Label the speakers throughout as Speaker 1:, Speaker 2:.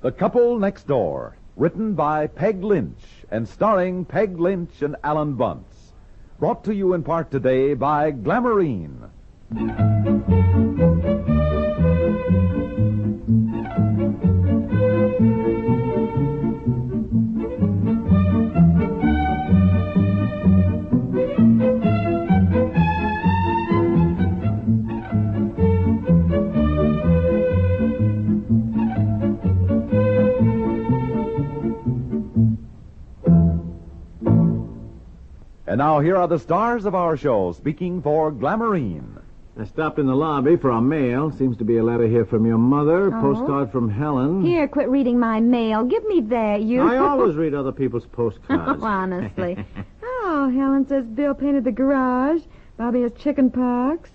Speaker 1: The Couple Next Door, written by Peg Lynch and starring Peg Lynch and Alan Bunce. Brought to you in part today by Glamourine. And now here are the stars of our show speaking for Glamourine.
Speaker 2: I stopped in the lobby for our mail. Seems to be a letter here from your mother.
Speaker 3: Oh.
Speaker 2: Postcard from Helen.
Speaker 3: Here, quit reading my mail. Give me that, you.
Speaker 2: I always read other people's postcards.
Speaker 3: Honestly. Oh, Helen says Bill painted the garage. Bobby has chicken pox.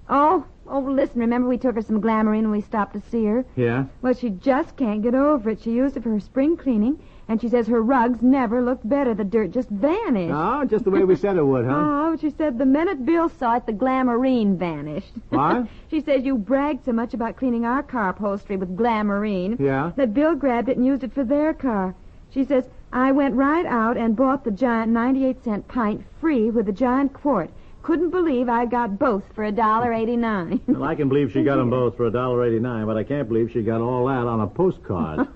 Speaker 3: Oh, listen, remember we took her some Glamourine and we stopped to see her?
Speaker 2: Yeah?
Speaker 3: Well, she just can't get over it. She used it for her spring cleaning, and she says her rugs never looked better. The dirt just vanished.
Speaker 2: Oh, just the way we said it would, huh?
Speaker 3: Oh, she said the minute Bill saw it, the Glamourine vanished.
Speaker 2: What?
Speaker 3: She says you bragged so much about cleaning our car upholstery with Glamourine
Speaker 2: Yeah?
Speaker 3: that Bill grabbed it and used it for their car. She says, I went right out and bought the giant 98-cent pint free with the giant quart. Couldn't believe I got both for $1.89.
Speaker 2: Well, I can believe she got them both for $1.89, but I can't believe she got all that on a postcard.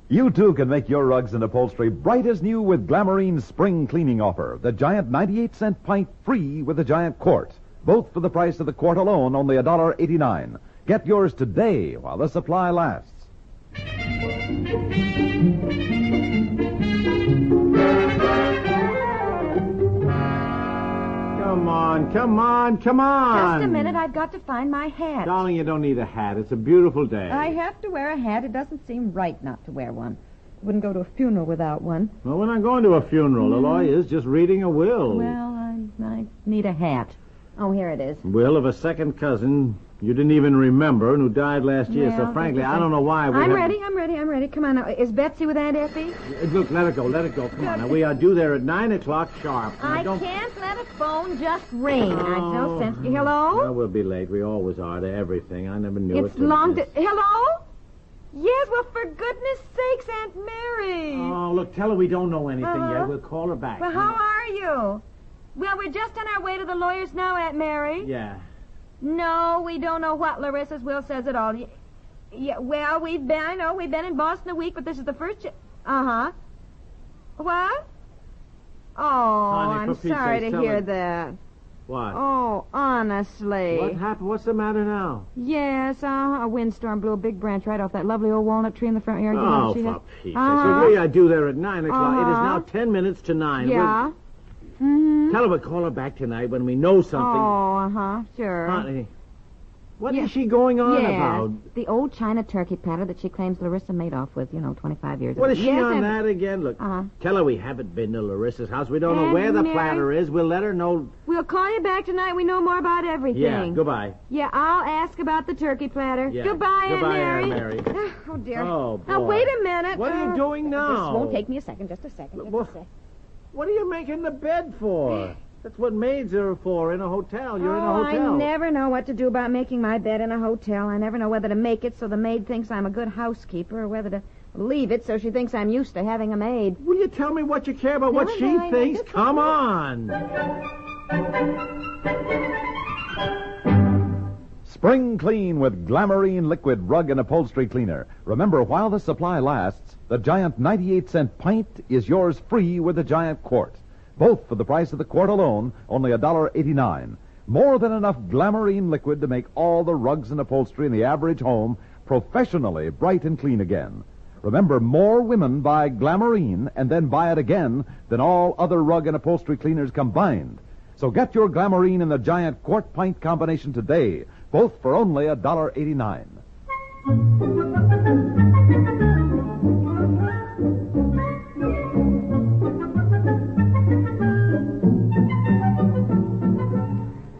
Speaker 1: You, too, can make your rugs and upholstery bright as new with Glamourine's spring cleaning offer. The giant 98-cent pint free with the giant quart. Both for the price of the quart alone, only $1.89. Get yours today while the supply lasts. Come on.
Speaker 3: Just a minute, I've got to find my hat.
Speaker 2: Darling, you don't need a hat. It's a beautiful day.
Speaker 3: I have to wear a hat. It doesn't seem right not to wear one. Wouldn't go to a funeral without one.
Speaker 2: Well, we're not going to a funeral. The lawyer's just reading a will.
Speaker 3: Well, I need a hat. Oh, here it is.
Speaker 2: Will of a second cousin you didn't even remember and who died last year.
Speaker 3: Well,
Speaker 2: So, frankly, I don't know why we
Speaker 3: I'm ready. Come on now. Is Betsy with Aunt Effie?
Speaker 2: Look, let it go. Come on. Now, we are due there at 9 o'clock sharp.
Speaker 3: I can't let a phone just ring. I've no sense.
Speaker 2: Well,
Speaker 3: Hello?
Speaker 2: we'll be late. We always are to everything. I never knew
Speaker 3: It's long to... Hello? Yes, well, for goodness sakes, Aunt Mary.
Speaker 2: Oh, look, tell her we don't know anything yet. We'll call her back.
Speaker 3: Well, how are you? Well, we're just on our way to the lawyer's now, Aunt Mary.
Speaker 2: Yeah.
Speaker 3: No, we don't know what Larissa's will says at all. Yeah, well, we've been in Boston a week, but this is the first... Uh-huh. What? Oh,
Speaker 2: Honey,
Speaker 3: I'm
Speaker 2: for Pete's
Speaker 3: sorry
Speaker 2: sake,
Speaker 3: to
Speaker 2: tell
Speaker 3: hear
Speaker 2: her.
Speaker 3: that.
Speaker 2: What?
Speaker 3: Oh, honestly.
Speaker 2: What happened? What's the matter now?
Speaker 3: Yes, a windstorm blew a big branch right off that lovely old walnut tree in the front yard.
Speaker 2: Oh,
Speaker 3: She
Speaker 2: for
Speaker 3: has-
Speaker 2: Pete's
Speaker 3: Uh-huh.
Speaker 2: sake. We are due there at 9 o'clock. It is
Speaker 3: Uh-huh.
Speaker 2: now 10 minutes to 9.
Speaker 3: Yeah. Mm-hmm.
Speaker 2: Tell her we'll call her back tonight when we know something.
Speaker 3: Oh, uh-huh, sure.
Speaker 2: Honey, what
Speaker 3: Yeah.
Speaker 2: is she going on
Speaker 3: Yes,
Speaker 2: about?
Speaker 3: the old china turkey platter that she claims Larissa made off with, 25 years
Speaker 2: What
Speaker 3: ago.
Speaker 2: is she
Speaker 3: Yes,
Speaker 2: on
Speaker 3: and-
Speaker 2: that again? Look,
Speaker 3: Uh-huh.
Speaker 2: tell her we haven't been to Larissa's house. We don't know
Speaker 3: And
Speaker 2: where the
Speaker 3: Mary-
Speaker 2: platter is. We'll let her know.
Speaker 3: We'll call you back tonight. We know more about everything.
Speaker 2: Yeah, goodbye.
Speaker 3: Yeah, I'll ask about the turkey platter.
Speaker 2: Yeah.
Speaker 3: Goodbye,
Speaker 2: Goodbye,
Speaker 3: Aunt
Speaker 2: Aunt
Speaker 3: Mary.
Speaker 2: Mary.
Speaker 3: Oh, dear.
Speaker 2: Oh,
Speaker 3: Now,
Speaker 2: boy.
Speaker 3: wait a minute.
Speaker 2: What are you doing now?
Speaker 3: This won't take me a second. Just a second. Just a
Speaker 2: What-
Speaker 3: second.
Speaker 2: What are you making the bed for? That's what maids are for in a hotel. You're in a hotel.
Speaker 3: I never know what to do about making my bed in a hotel. I never know whether to make it so the maid thinks I'm a good housekeeper or whether to leave it so she thinks I'm used to having a maid.
Speaker 2: Will you tell me what you care about, what
Speaker 3: Never
Speaker 2: she
Speaker 3: mind,
Speaker 2: thinks?
Speaker 3: just
Speaker 2: Come on.
Speaker 1: Spring clean with Glamourine liquid rug and upholstery cleaner. Remember, while the supply lasts, the giant 98-cent pint is yours free with the giant quart. Both for the price of the quart alone, only $1.89. More than enough Glamourine liquid to make all the rugs and upholstery in the average home professionally bright and clean again. Remember, more women buy Glamourine and then buy it again than all other rug and upholstery cleaners combined. So get your Glamourine in the giant quart pint combination today, both for only $1.89.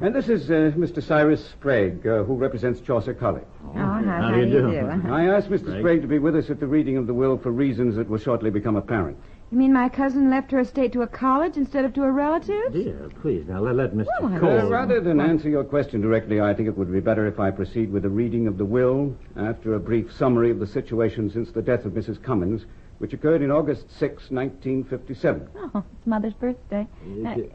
Speaker 4: And this is Mr. Cyrus Sprague, who represents Chaucer College.
Speaker 3: Oh, how
Speaker 2: do you do?
Speaker 4: I asked Mr.
Speaker 2: Sprague.
Speaker 4: Sprague to be with us at the reading of the will for reasons that will shortly become apparent.
Speaker 3: You mean my cousin left her estate to a college instead of to a relative?
Speaker 2: Dear, please, now let Mr.
Speaker 3: Well,
Speaker 2: Cole...
Speaker 4: Rather than answer your question directly, I think it would be better if I proceed with the reading of the will after a brief summary of the situation since the death of Mrs. Cummins, which occurred in August 6, 1957.
Speaker 3: Oh, it's Mother's birthday.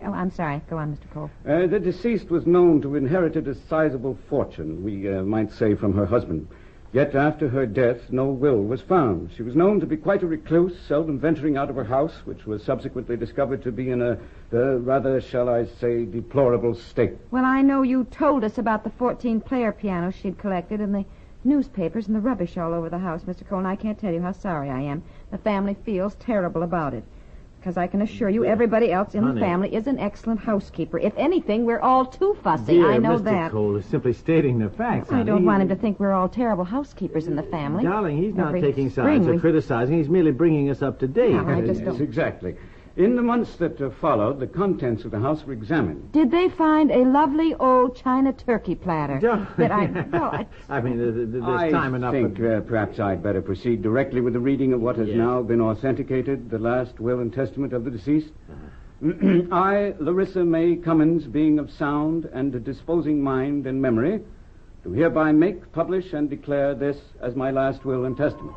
Speaker 3: I'm sorry. Go on, Mr. Cole.
Speaker 4: The deceased was known to have inherited a sizable fortune, we might say, from her husband. Yet after her death, no will was found. She was known to be quite a recluse, seldom venturing out of her house, which was subsequently discovered to be in a rather, shall I say, deplorable state.
Speaker 3: Well, I know you told us about the 14-player piano she'd collected and the newspapers and the rubbish all over the house, Mr. Cole, and I can't tell you how sorry I am. The family feels terrible about it. Because I can assure you everybody else in the family is an excellent housekeeper. If anything, we're all too fussy.
Speaker 2: Dear,
Speaker 3: I know
Speaker 2: Mr.
Speaker 3: that.
Speaker 2: Cole is simply stating the facts,
Speaker 3: I don't want him to think we're all terrible housekeepers in the family.
Speaker 2: Darling, he's not
Speaker 3: Every
Speaker 2: taking
Speaker 3: spring
Speaker 2: sides or criticizing. He's merely bringing us up to date.
Speaker 3: Yeah, I just
Speaker 4: Yes,
Speaker 3: don't...
Speaker 4: exactly. In the months that followed, the contents of the house were examined.
Speaker 3: Did they find a lovely old china turkey platter? That
Speaker 2: I mean, there's time enough.
Speaker 4: I think perhaps I'd better proceed directly with the reading of what has now been authenticated, the last will and testament of the deceased. I, Larissa May Cummins, being of sound and a disposing mind and memory, do hereby make, publish, and declare this as my last will and testament.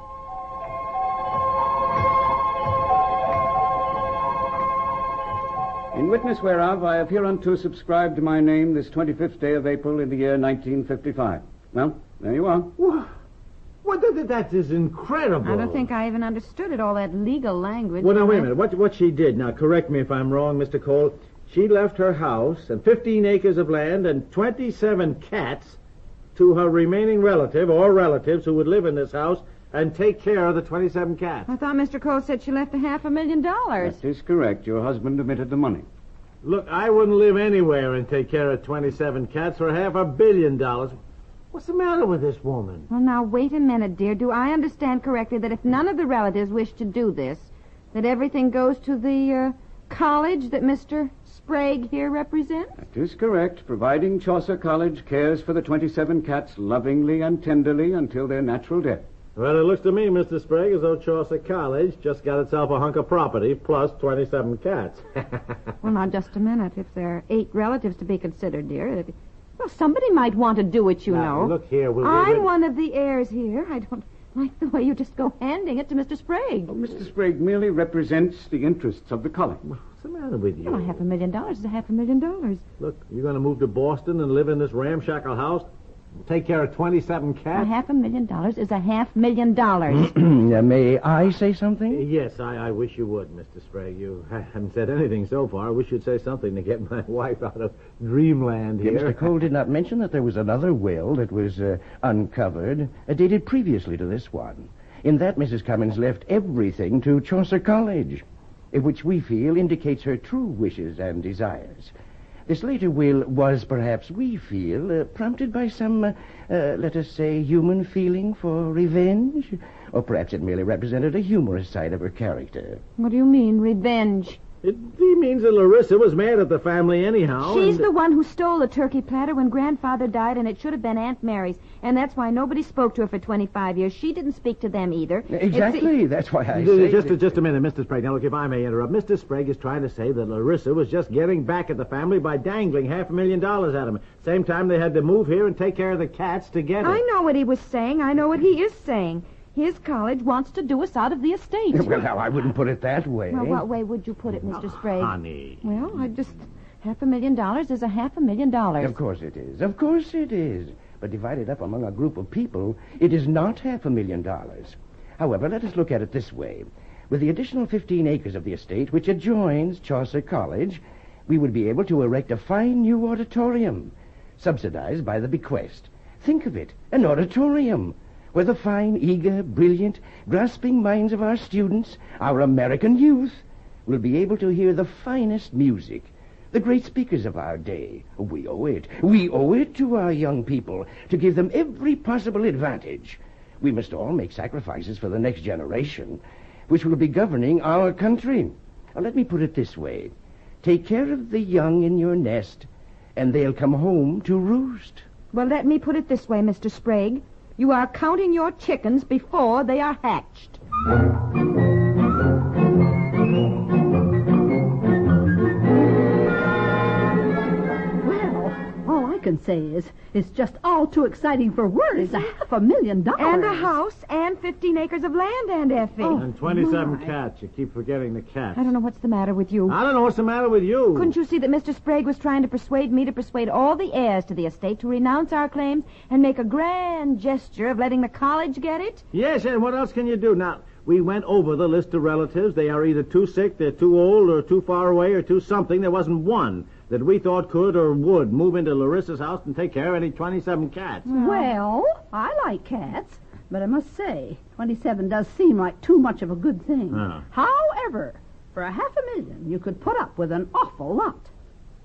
Speaker 4: In witness whereof, I have hereunto subscribed my name this 25th day of April in the year 1955. Well, there you are.
Speaker 2: What? That is incredible.
Speaker 3: I don't think I even understood it, all that legal language.
Speaker 2: Well, now, wait a minute. What she did, now, correct me if I'm wrong, Mr. Cole. She left her house and 15 acres of land and 27 cats to her remaining relative or relatives who would live in this house and take care of the 27 cats.
Speaker 3: I thought Mr. Cole said she left $500,000.
Speaker 4: That is correct. Your husband omitted the money.
Speaker 2: Look, I wouldn't live anywhere and take care of 27 cats for $500 million. What's the matter with this woman?
Speaker 3: Well, now, wait a minute, dear. Do I understand correctly that if none of the relatives wish to do this, that everything goes to the college that Mr. Sprague here represents?
Speaker 4: That is correct, providing Chaucer College cares for the 27 cats lovingly and tenderly until their natural death.
Speaker 2: Well, it looks to me, Mr. Sprague, as though Chaucer College just got itself a hunk of property plus 27 cats.
Speaker 3: Well, now, just a minute. If there are 8 relatives to be considered, dear, well, somebody might want to do it, you know.
Speaker 2: Look here,
Speaker 3: I'm one of the heirs here. I don't like the way you just go handing it to Mr. Sprague.
Speaker 4: Oh, Mr. Sprague merely represents the interests of the college.
Speaker 2: What's the matter with you?
Speaker 3: Well, $500,000 is $500,000.
Speaker 2: Look, you're going to move to Boston and live in this ramshackle house? Take care of 27 cats?
Speaker 3: $500,000 is $500,000.
Speaker 5: May I say something?
Speaker 2: Yes, I wish you would, Mr. Sprague. You haven't said anything so far. I wish you'd say something to get my wife out of dreamland here.
Speaker 5: Mr. Cole did not mention that there was another will that was uncovered, dated previously to this one. In that, Mrs. Cummins left everything to Chaucer College, which we feel indicates her true wishes and desires. This later will was, perhaps we feel, prompted by some, let us say, human feeling for revenge. Or perhaps it merely represented a humorous side of her character.
Speaker 3: What do you mean, revenge?
Speaker 2: It means that Larissa was mad at the family anyhow.
Speaker 3: She's the one who stole the turkey platter when Grandfather died, and it should have been Aunt Mary's. And that's why nobody spoke to her for 25 years. She didn't speak to them either.
Speaker 5: Exactly. That's why I say...
Speaker 2: Just a minute, Mr. Sprague. Now, look, if I may interrupt. Mr. Sprague is trying to say that Larissa was just getting back at the family by dangling $500,000 at them. Same time they had to move here and take care of the cats together.
Speaker 3: I know what he was saying. I know what he is saying. His college wants to do us out of the estate.
Speaker 5: Well, now, I wouldn't put it that way.
Speaker 3: Well, what way would you put it, Mr. Sprague?
Speaker 2: Honey.
Speaker 3: Well, $500,000 is $500,000.
Speaker 5: Of course it is. Of course it is. But divided up among a group of people, it is not $500,000. However, let us look at it this way. With the additional 15 acres of the estate, which adjoins Chaucer College, we would be able to erect a fine new auditorium, subsidized by the bequest. Think of it, an auditorium, where the fine, eager, brilliant, grasping minds of our students, our American youth, will be able to hear the finest music, the great speakers of our day. We owe it to our young people to give them every possible advantage. We must all make sacrifices for the next generation, which will be governing our country. Now, let me put it this way. Take care of the young in your nest, and they'll come home to roost.
Speaker 3: Well, let me put it this way, Mr. Sprague. You are counting your chickens before they are hatched.
Speaker 6: can say is, it's just all too exciting for words. $500,000.
Speaker 3: And a house and 15 acres of land, Aunt Effie.
Speaker 2: And 27 cats. You keep forgetting the cats.
Speaker 3: I don't know what's the matter with you.
Speaker 2: I don't know what's the matter with you.
Speaker 3: Couldn't you see that Mr. Sprague was trying to persuade me to persuade all the heirs to the estate to renounce our claims and make a grand gesture of letting the college get it?
Speaker 2: Yes, and what else can you do? Now, we went over the list of relatives. They are either too sick, they're too old, or too far away, or too something. There wasn't one that we thought could or would move into Larissa's house and take care of any 27 cats.
Speaker 6: Well, I like cats, but I must say, 27 does seem like too much of a good thing. However, for $500,000, you could put up with an awful lot.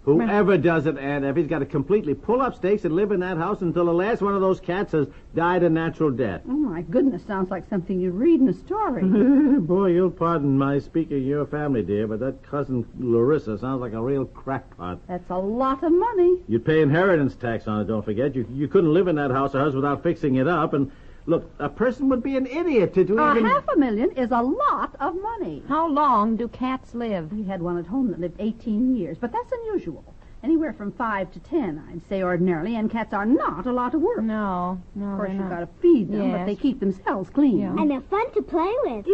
Speaker 2: Whoever does it, Aunt Effie's got to completely pull up stakes and live in that house until the last one of those cats has died a natural death.
Speaker 6: Oh, my goodness, sounds like something you'd read in a story.
Speaker 2: Boy, you'll pardon my speaking of your family, dear, but that cousin Larissa sounds like a real crackpot.
Speaker 6: That's a lot of money.
Speaker 2: You'd pay inheritance tax on it, don't forget. You couldn't live in that house of hers without fixing it up, and look, a person would be an idiot to do even...
Speaker 6: $500,000 is a lot of money.
Speaker 3: How long do cats live?
Speaker 6: We had one at home that lived 18 years, but that's unusual. Anywhere from 5 to 10, I'd say ordinarily, and cats are not a lot of work.
Speaker 3: No,
Speaker 6: Of course, you've got to feed them, but they keep themselves clean.
Speaker 3: Yeah.
Speaker 7: And they're fun to play with.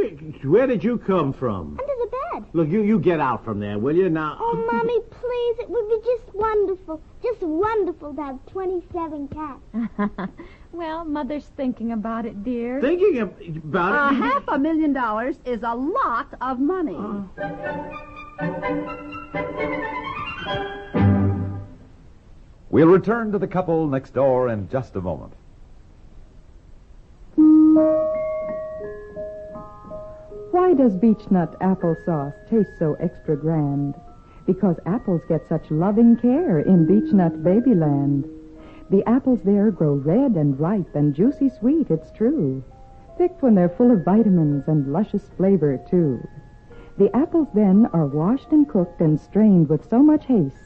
Speaker 2: Where did you come from?
Speaker 7: Under the bed.
Speaker 2: Look, you get out from there, will you, now?
Speaker 7: Oh, Mommy, please, it would be just wonderful. Just wonderful to have 27 cats.
Speaker 3: Well, Mother's thinking about it, dear.
Speaker 2: Thinking about it?
Speaker 6: $500,000 is a lot of money.
Speaker 1: We'll return to the couple next door in just a moment.
Speaker 8: Why does beechnut applesauce taste so extra grand? Because apples get such loving care in beechnut babyland. The apples there grow red and ripe and juicy sweet, it's true. Picked when they're full of vitamins and luscious flavor, too. The apples then are washed and cooked and strained with so much haste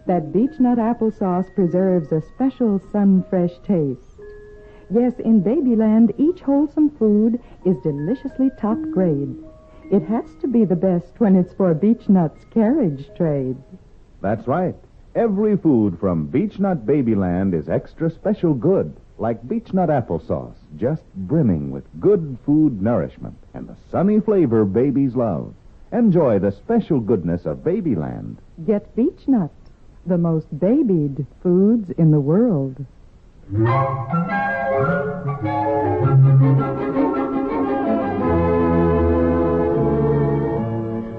Speaker 8: that beechnut applesauce preserves a special sun-fresh taste. Yes, in Babyland, each wholesome food is deliciously top grade. It has to be the best when it's for Beechnut's carriage trade.
Speaker 9: That's right. Every food from Beechnut Babyland is extra special good, like beechnut applesauce, just brimming with good food nourishment and the sunny flavor babies love. Enjoy the special goodness of Babyland.
Speaker 8: Get Beechnut, the most babied foods in the world.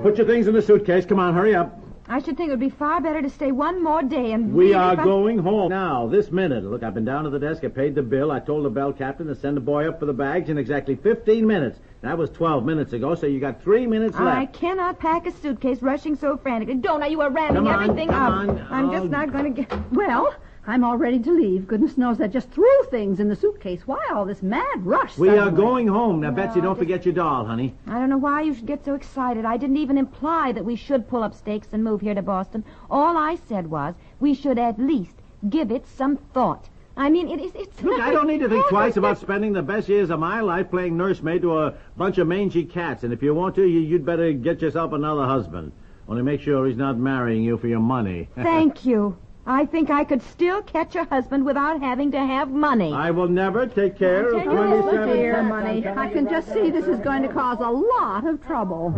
Speaker 2: Put your things in the suitcase. Come on, hurry up.
Speaker 3: I should think it would be far better to stay one more day and...
Speaker 2: We are going home now, this minute. Look, I've been down to the desk. I paid the bill. I told the bell captain to send the boy up for the bags in exactly 15 minutes. That was 12 minutes ago, so you got 3 minutes left.
Speaker 3: I cannot pack a suitcase rushing so frantically. Don't, you are ramming everything up. I'm just not going to get...
Speaker 6: Well, I'm all ready to leave. Goodness knows I just threw things in the suitcase. Why all this mad rush?
Speaker 2: We are going home. Now, Betsy, don't forget your doll, honey.
Speaker 3: I don't know why you should get so excited. I didn't even imply that we should pull up stakes and move here to Boston. All I said was we should at least give it some thought. I mean, it's...
Speaker 2: Look, I don't need to think twice about spending the best years of my life playing nursemaid to a bunch of mangy cats. And if you want to, you'd better get yourself another husband. Only make sure he's not marrying you for your money.
Speaker 3: Thank you. I think I could still catch a husband without having to have money.
Speaker 2: I will never take care of 27
Speaker 6: money. I can just see this is going to cause a lot of trouble.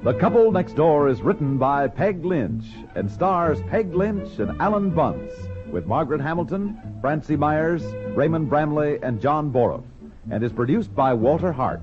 Speaker 1: The Couple Next Door is written by Peg Lynch and stars Peg Lynch and Alan Bunce, with Margaret Hamilton, Francie Myers, Raymond Bramley, and John Boroff, and is produced by Walter Hart.